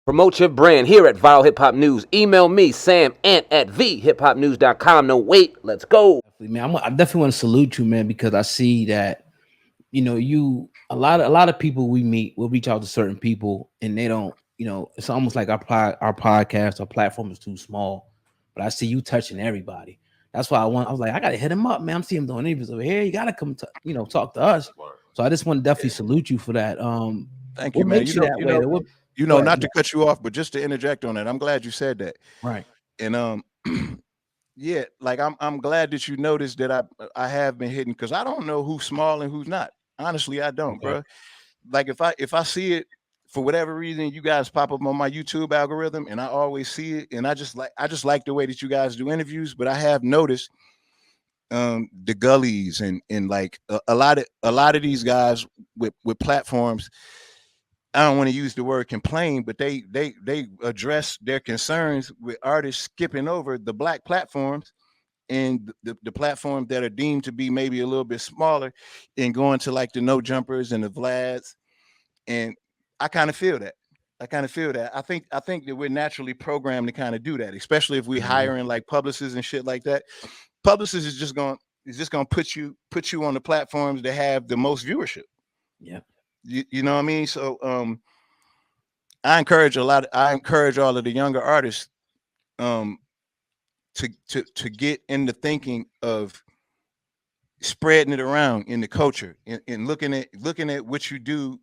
Promote your brand here at Viral Hip Hop News. Email me, sam@vhiphopnews.com. No wait, let's go. Man, I definitely want to salute you, man, because I see that you a lot of people we meet will reach out to certain people and they don't. It's almost like our podcast, our platform is too small. But I see you touching everybody. That's why I was like, I gotta hit him up, man. I'm seeing him doing interviews over here. You gotta come, talk to us. So I just want to definitely salute you for that. Thank you, man. Way? Not to cut you off, but just to interject on that, I'm glad you said that. Right. And yeah, like I'm glad that you noticed that I have been hitting, because I don't know who's small and who's not. Honestly, I don't, bro. Like if I see it for whatever reason, you guys pop up on my YouTube algorithm, and I always see it, and I just like the way that you guys do interviews. But I have noticed the gullies and like a lot of these guys with platforms. I don't want to use the word complain, but they address their concerns with artists skipping over the black platforms and the platform that are deemed to be maybe a little bit smaller, and going to like the no jumpers and the Vlads. And I kind of feel that. I think that we're naturally programmed to kind of do that, especially if we hiring like publicists and shit like that. Publicists is just going to put you on the platforms that have the most viewership. Yeah. You know what I mean? So I encourage all of the younger artists to get into thinking of spreading it around in the culture, and looking at what you do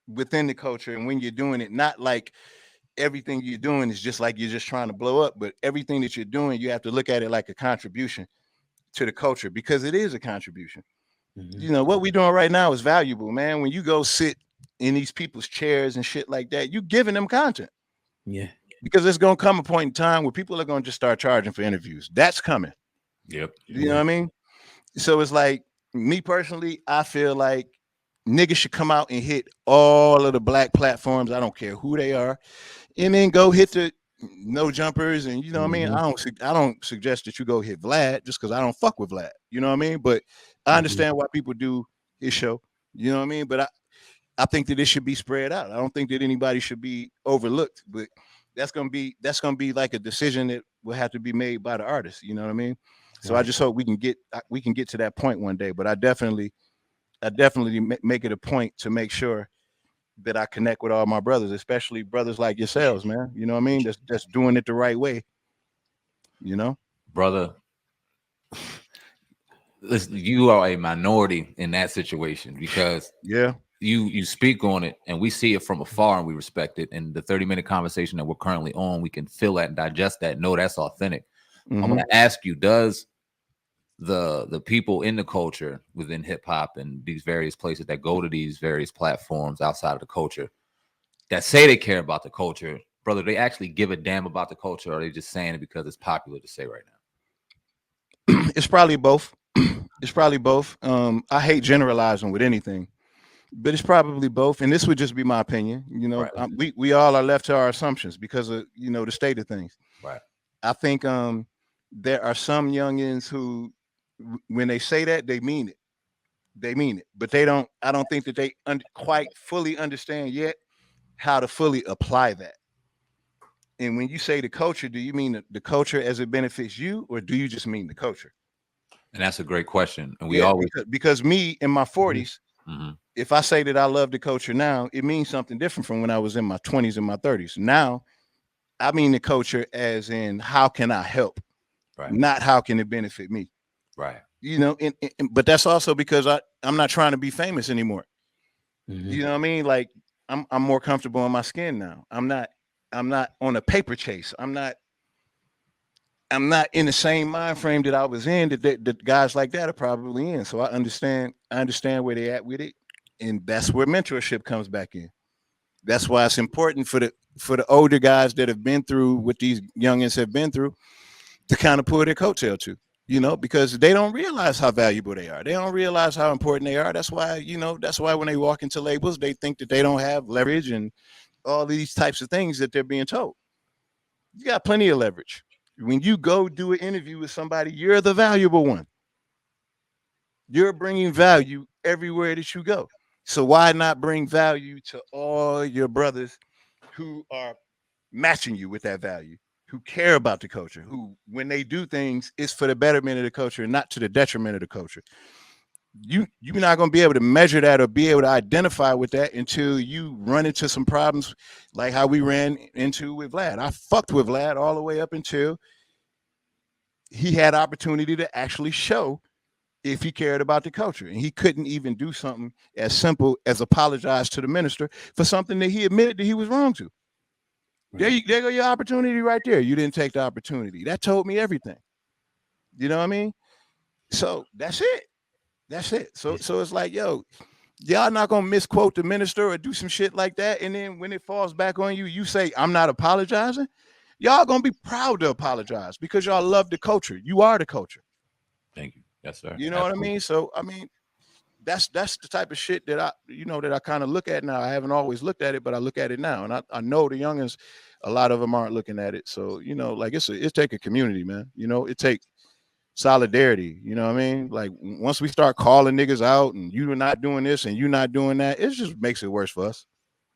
within the culture, and when you're doing it, not like everything you're doing is just like you're just trying to blow up, but everything that you're doing, you have to look at it like a contribution to the culture, because it is a contribution. What we're doing right now is valuable, man. When you go sit in these people's chairs and shit like that, you giving them content. Yeah. Because there's going to come a point in time where people are going to just start charging for interviews. That's coming. Yep. You know what I mean? So it's like, me personally, I feel like niggas should come out and hit all of the black platforms. I don't care who they are. And then go hit the no jumpers. And you know what I mean? I don't suggest that you go hit Vlad just because I don't fuck with Vlad. You know what I mean? But I understand why people do his show. You know what I mean? But I think that it should be spread out. I don't think that anybody should be overlooked. But that's gonna be like a decision that will have to be made by the artist. You know what I mean? So I just hope we can get to that point one day. But I definitely make it a point to make sure that I connect with all my brothers, especially brothers like yourselves, man. You know what I mean? That's doing it the right way. Brother, listen, you are a minority in that situation, because you speak on it and we see it from afar and we respect it. And the 30-minute conversation that we're currently on, we can feel that and digest that. No, that's authentic. I'm going to ask you, does the people in the culture within hip hop and these various places that go to these various platforms outside of the culture that say they care about the culture, brother, they actually give a damn about the culture, or are they just saying it because it's popular to say right now? It's probably both. I hate generalizing with anything, but it's probably both. And this would just be my opinion. We all are left to our assumptions because of the state of things. Right. I think there are some youngins who, when they say that, they mean it. But I don't think that they quite fully understand yet how to fully apply that. And when you say the culture, do you mean the culture as it benefits you, or do you just mean the culture? And that's a great question. And we always, because me in my 40s, if I say that I love the culture now, it means something different from when I was in my 20s and my 30s. Now, I mean the culture as in, how can I help? Right. Not how can it benefit me? Right. But that's also because I'm not trying to be famous anymore. You know what I mean? Like I'm more comfortable in my skin now. I'm not on a paper chase. I'm not in the same mind frame that I was in that guys like that are probably in. So I understand where they're at with it. And that's where mentorship comes back in. That's why it's important for the older guys that have been through what these youngins have been through to kind of pull their coattail to, because they don't realize how valuable they are. They don't realize how important they are. That's why when they walk into labels, they think that they don't have leverage and all these types of things that they're being told. You got plenty of leverage. When you go do an interview with somebody, you're the valuable one. You're bringing value everywhere that you go. So why not bring value to all your brothers who are matching you with that value, who care about the culture, who, when they do things, it's for the betterment of the culture and not to the detriment of the culture. You're not going to be able to measure that or be able to identify with that until you run into some problems like how we ran into with Vlad. I fucked with Vlad all the way up until he had opportunity to actually show if he cared about the culture. And he couldn't even do something as simple as apologize to the minister for something that he admitted that he was wrong to. Right. There go your opportunity right there. You didn't take the opportunity. That told me everything. You know what I mean? So that's it. That's it. So it's like, yo, y'all not gonna misquote the minister or do some shit like that. And then when it falls back on you, you say, I'm not apologizing. Y'all gonna be proud to apologize because y'all love the culture. You are the culture. Thank you. Yes, sir. You know what I mean? So I mean, that's the type of shit that I kind of look at now. I haven't always looked at it, but I look at it now. And I know the youngins, a lot of them aren't looking at it. So, like it take a community, man. It take solidarity. You know what I mean? Like once we start calling niggas out and you're not doing this and you're not doing that, it just makes it worse for us.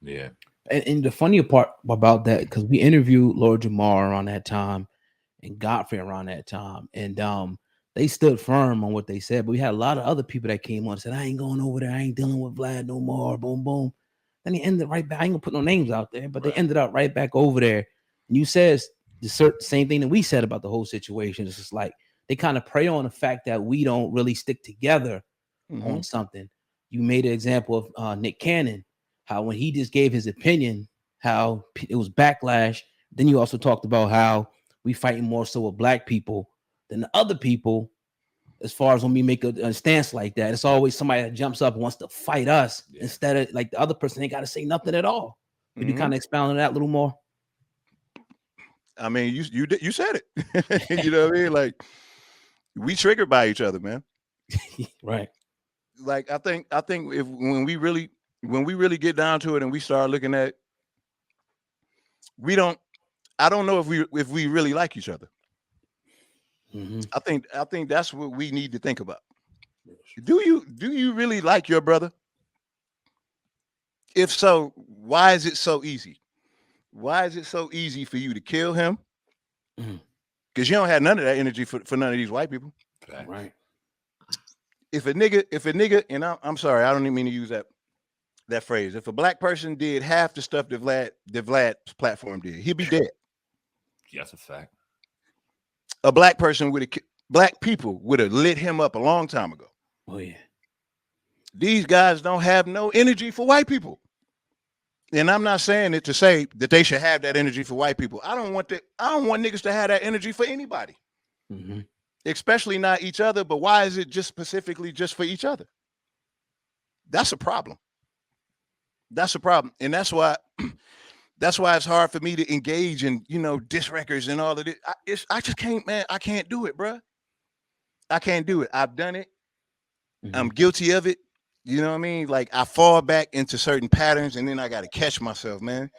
Yeah. And the funnier part about that, because we interviewed Lord Jamar around that time and Godfrey around that time. And they stood firm on what they said, but we had a lot of other people that came on and said, I ain't going over there. I ain't dealing with Vlad no more. Boom, boom. Then he ended right back. I ain't gonna put no names out there, but They ended up right back over there. And you said the same thing that we said about the whole situation. It's just like they kind of prey on the fact that we don't really stick together on something. You made an example of Nick Cannon, how when he just gave his opinion, how it was backlash. Then you also talked about how we fighting more so with black people than the other people. As far as when we make a stance like that, it's always somebody that jumps up and wants to fight us instead of like the other person ain't got to say nothing at all. Could you kind of expound on that a little more? I mean, you said it. You know what I mean? Like we triggered by each other, man. Right. Like I think when we really get down to it and we start looking at, I don't know if we really like each other. I think that's what we need to think about. Do you really like your brother? If so, why is it so easy? Why is it so easy for you to kill him? Because you don't have none of that energy for none of these white people. Right. If a nigga, and I'm sorry, I don't even mean to use that phrase. If a black person did half the stuff that Vlad's platform did, he'd be dead. That's a fact. A black person black people would have lit him up a long time ago. Oh yeah. These guys don't have no energy for white people. And I'm not saying it to say that they should have that energy for white people. I don't want niggas to have that energy for anybody. Especially not each other. But why is it just specifically just for each other? That's a problem. That's a problem. And that's why it's hard for me to engage in, diss records and all of this. I just can't, man. I can't do it, bro. I can't do it. I've done it. I'm guilty of it. You know what I mean? Like I fall back into certain patterns and then I got to catch myself, man.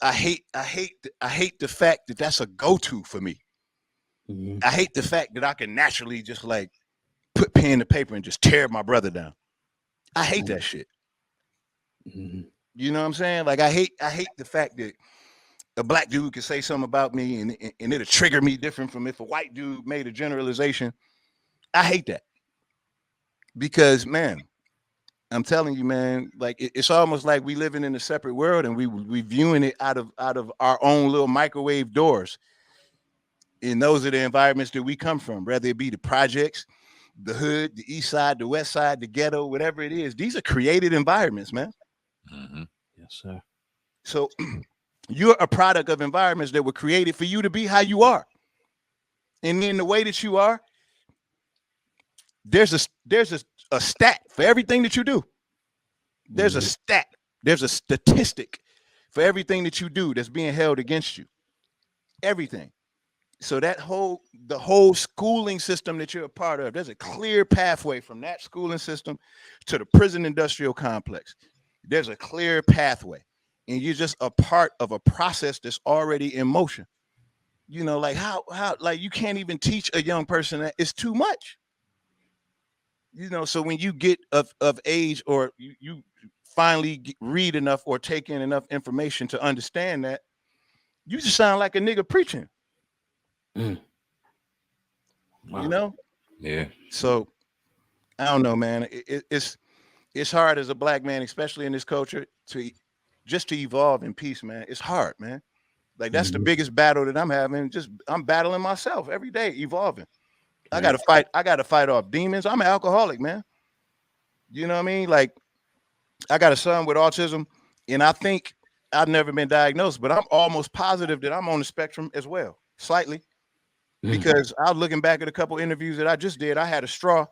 I hate the fact that that's a go-to for me. I hate the fact that I can naturally just like put pen to paper and just tear my brother down. I hate that shit. You know what I'm saying? Like I hate the fact that a black dude could say something about me and it'll trigger me different from if a white dude made a generalization. I hate that. Because, man, I'm telling you, man, like it's almost like we living in a separate world and we viewing it out of our own little microwave doors. And those are the environments that we come from, whether it be the projects, the hood, the east side, the west side, the ghetto, whatever it is. These are created environments, man. Yes, sir. So you're a product of environments that were created for you to be how you are. And in the way that you are, there's a stat for everything that you do. There's a stat. There's a statistic for everything that you do that's being held against you. Everything. So the whole schooling system that you're a part of, there's a clear pathway from that schooling system to the prison industrial complex. There's a clear pathway. And you're just a part of a process that's already in motion. Like how like you can't even teach a young person that it's too much. So when you get of age or you finally read enough or take in enough information to understand that, You just sound like a nigga preaching. Wow. You know? Yeah. So I don't know, man. It's hard as a black man, especially in this culture, to evolve in peace, man. It's hard, man. Like that's the biggest battle that I'm having. I'm battling myself every day, evolving. I gotta fight off demons. I'm an alcoholic, man. You know what I mean? Like I got a son with autism, and I think I've never been diagnosed, but I'm almost positive that I'm on the spectrum as well, slightly. Because I was looking back at a couple interviews that I just did. I had a straw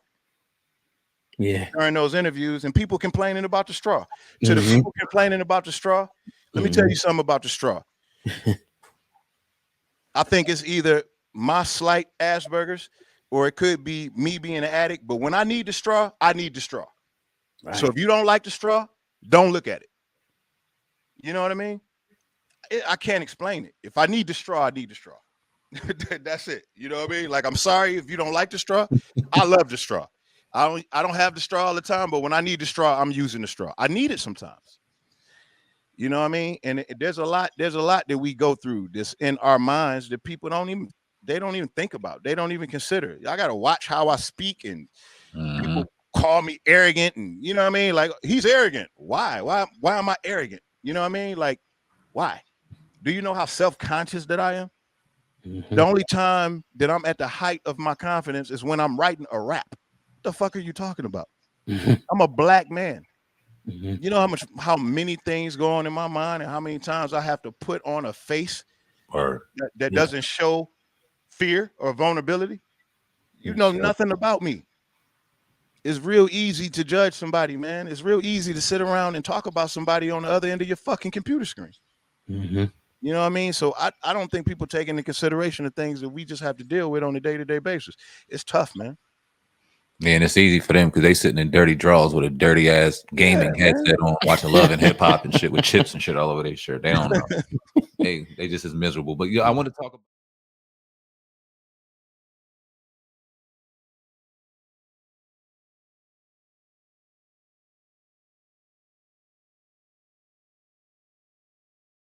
during those interviews, and people complaining about the straw. To the people complaining about the straw, let me tell you something about the straw. I think it's either my slight Asperger's or it could be me being an addict. But when I need the straw, I need the straw. Right. So if you don't like the straw, don't look at it. You know what I mean? I can't explain it. If I need the straw, I need the straw. That's it. You know what I mean? Like, I'm sorry if you don't like the straw. I love the straw. I don't have the straw all the time, but when I need the straw, I'm using the straw. I need it sometimes. You know what I mean? And there's a lot that we go through this in our minds that people don't even think about. They don't even consider. I got to watch how I speak, and people call me arrogant, and you know what I mean? Like, he's arrogant. Why am I arrogant? You know what I mean? Like, why? Do you know how self-conscious that I am? The only time that I'm at the height of my confidence is when I'm writing a rap. What the fuck are you talking about? I'm a black man. You know how many things go on in my mind and how many times I have to put on a face that doesn't show fear or vulnerability. You know nothing about me. It's real easy to judge somebody, man. It's real easy to sit around and talk about somebody on the other end of your fucking computer screen. You know what I mean? So I don't think people take into consideration the things that we just have to deal with on a day-to-day basis. It's tough, man. Yeah, and it's easy for them because they sitting in dirty drawers with a dirty ass gaming headset on, watching Love and Hip Hop and shit with chips and shit all over their shirt. They don't know. they just as miserable. But yeah, I want to talk about